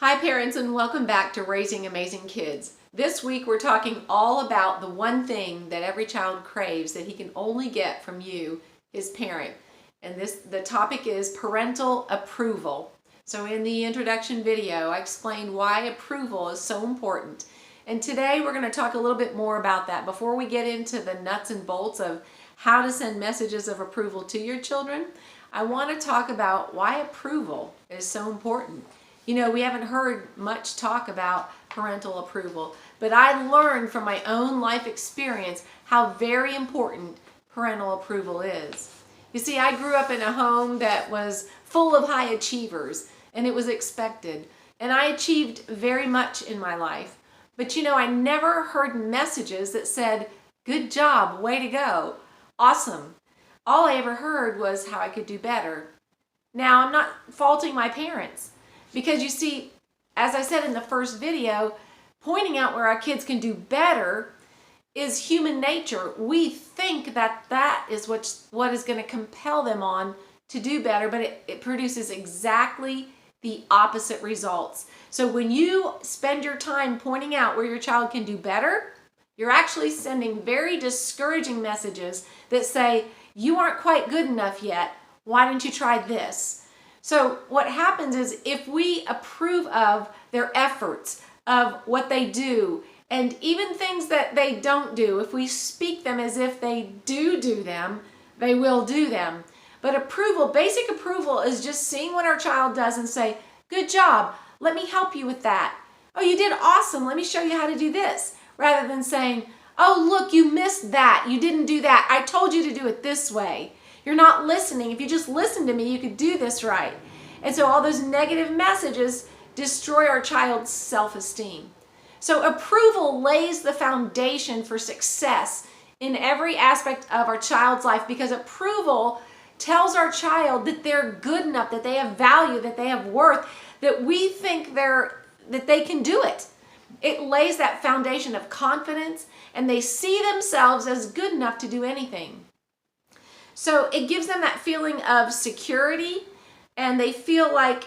Hi parents, and welcome back to Raising Amazing Kids. This week we're talking all about the one thing that every child craves that he can only get from you, his parent. And the topic is parental approval. So in the introduction video, I explained why approval is so important. And today we're going to talk a little bit more about that. Before we get into the nuts and bolts of how to send messages of approval to your children, I want to talk about why approval is so important. You know, we haven't heard much talk about parental approval, but I learned from my own life experience how very important parental approval is. You see, I grew up in a home that was full of high achievers, and it was expected. And I achieved very much in my life. But you know, I never heard messages that said, "Good job, way to go, awesome." All I ever heard was how I could do better. Now, I'm not faulting my parents. Because you see, as I said in the first video, pointing out where our kids can do better is human nature. We think that that is what is going to compel them on to do better, but it produces exactly the opposite results. So when you spend your time pointing out where your child can do better, you're actually sending very discouraging messages that say, "You aren't quite good enough yet. Why don't you try this?" So what happens is if we approve of their efforts, of what they do, and even things that they don't do, if we speak them as if they do them, they will do them. But approval, basic approval, is just seeing what our child does and say, "Good job, let me help you with that. Oh, you did awesome, let me show you how to do this." Rather than saying, "Oh, look, you missed that, you didn't do that. I told you to do it this way. You're not listening. If you just listened to me, you could do this right." And so all those negative messages destroy our child's self-esteem. So approval lays the foundation for success in every aspect of our child's life, because approval tells our child that they're good enough, that they have value, that they have worth, that we think that they can do it. It lays that foundation of confidence, and they see themselves as good enough to do anything. So it gives them that feeling of security, and they feel like,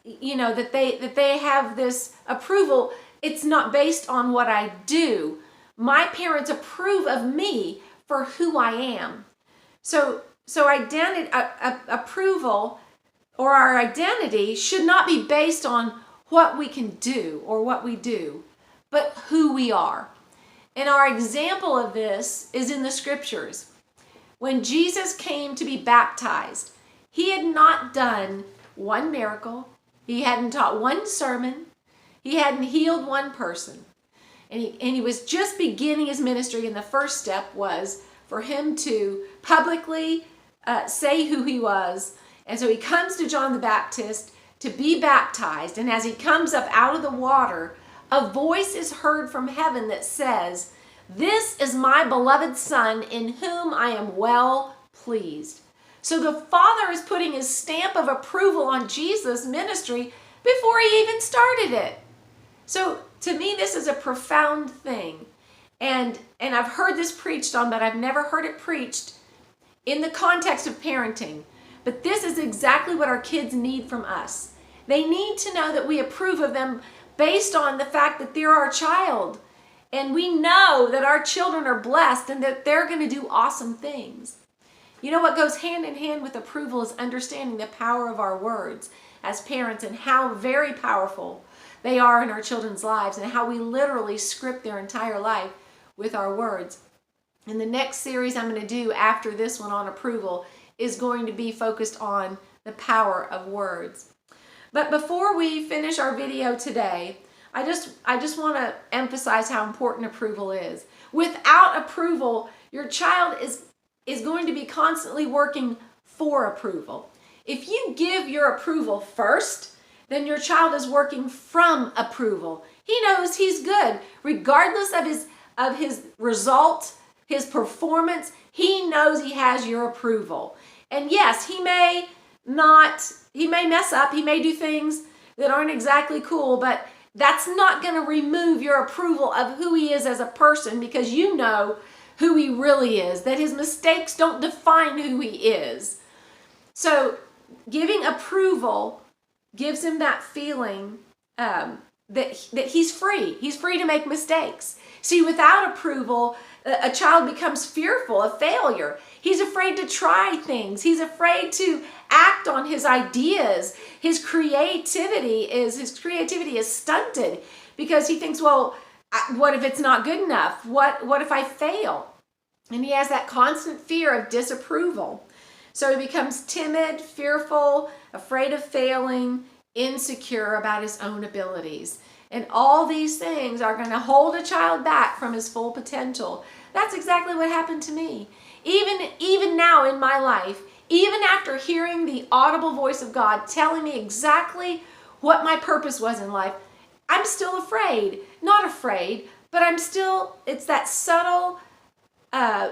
you know, that they have this approval. It's not based on what I do. My parents approve of me for who I am. So identity, approval, or our identity should not be based on what we can do or what we do, but who we are. And our example of this is in the scriptures. When Jesus came to be baptized, he had not done one miracle. He hadn't taught one sermon. He hadn't healed one person. And he was just beginning his ministry, and the first step was for him to publicly say who he was. And so he comes to John the Baptist to be baptized. And as he comes up out of the water, a voice is heard from heaven that says, "This is my beloved Son, in whom I am well pleased." So the Father is putting his stamp of approval on Jesus' ministry before he even started it. So to me, this is a profound thing. And I've heard this preached on, but I've never heard it preached in the context of parenting. But this is exactly what our kids need from us. They need to know that we approve of them based on the fact that they're our child. And we know that our children are blessed and that they're going to do awesome things. You know what goes hand in hand with approval is understanding the power of our words as parents, and how very powerful they are in our children's lives, and how we literally script their entire life with our words. And the next series I'm going to do after this one on approval is going to be focused on the power of words. But before we finish our video today, I just want to emphasize how important approval is. Without approval, your child is going to be constantly working for approval. If you give your approval first, then your child is working from approval. He knows he's good, regardless of his result, his performance. He knows he has your approval. And yes, he may mess up, he may do things that aren't exactly cool, but that's not going to remove your approval of who he is as a person, because you know who he really is, that his mistakes don't define who he is. So giving approval gives him that feeling that he's free. He's free to make mistakes. See, without approval, a child becomes fearful of failure. He's afraid to try things. He's afraid to act on his ideas. His creativity is stunted because he thinks, well, what if it's not good enough? What if I fail? And he has that constant fear of disapproval. So he becomes timid, fearful, afraid of failing, insecure about his own abilities. And all these things are going to hold a child back from his full potential. That's exactly what happened to me. Even now in my life, even after hearing the audible voice of God telling me exactly what my purpose was in life, I'm still afraid. Not afraid, but it's that subtle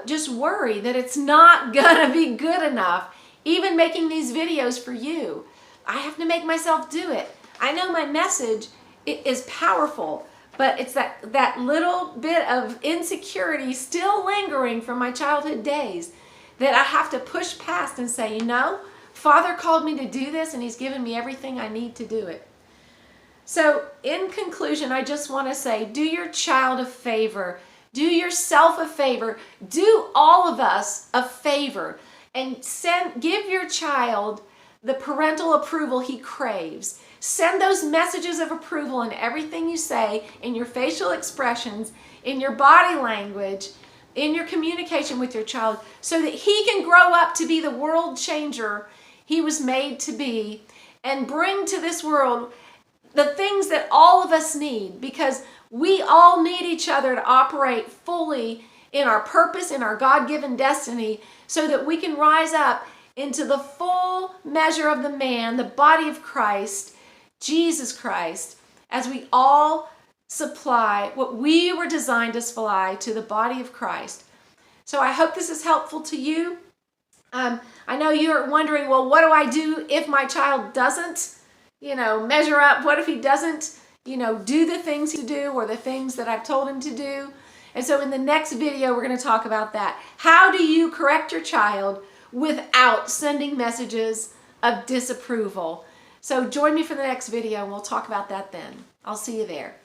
just worry that it's not gonna be good enough. Even making these videos for you, I have to make myself do it. I know my message is powerful, but it's that little bit of insecurity still lingering from my childhood days that I have to push past and say, Father called me to do this and he's given me everything I need to do it. So in conclusion, I just want to say, do your child a favor. Do yourself a favor. Do all of us a favor. And give your child the parental approval he craves. Send those messages of approval in everything you say, in your facial expressions, in your body language, in your communication with your child, so that he can grow up to be the world changer he was made to be and bring to this world the things that all of us need, because we all need each other to operate fully in our purpose, in our God-given destiny, so that we can rise up into the full measure of the man, the body of Christ, Jesus Christ, as we all supply what we were designed to supply to the body of Christ. So I hope this is helpful to you. I know you're wondering, well, what do I do if my child doesn't, measure up? What if he doesn't, do the things to do or the things that I've told him to do? And so in the next video, we're going to talk about that. How do you correct your child without sending messages of disapproval? So join me for the next video and we'll talk about that then. I'll see you there.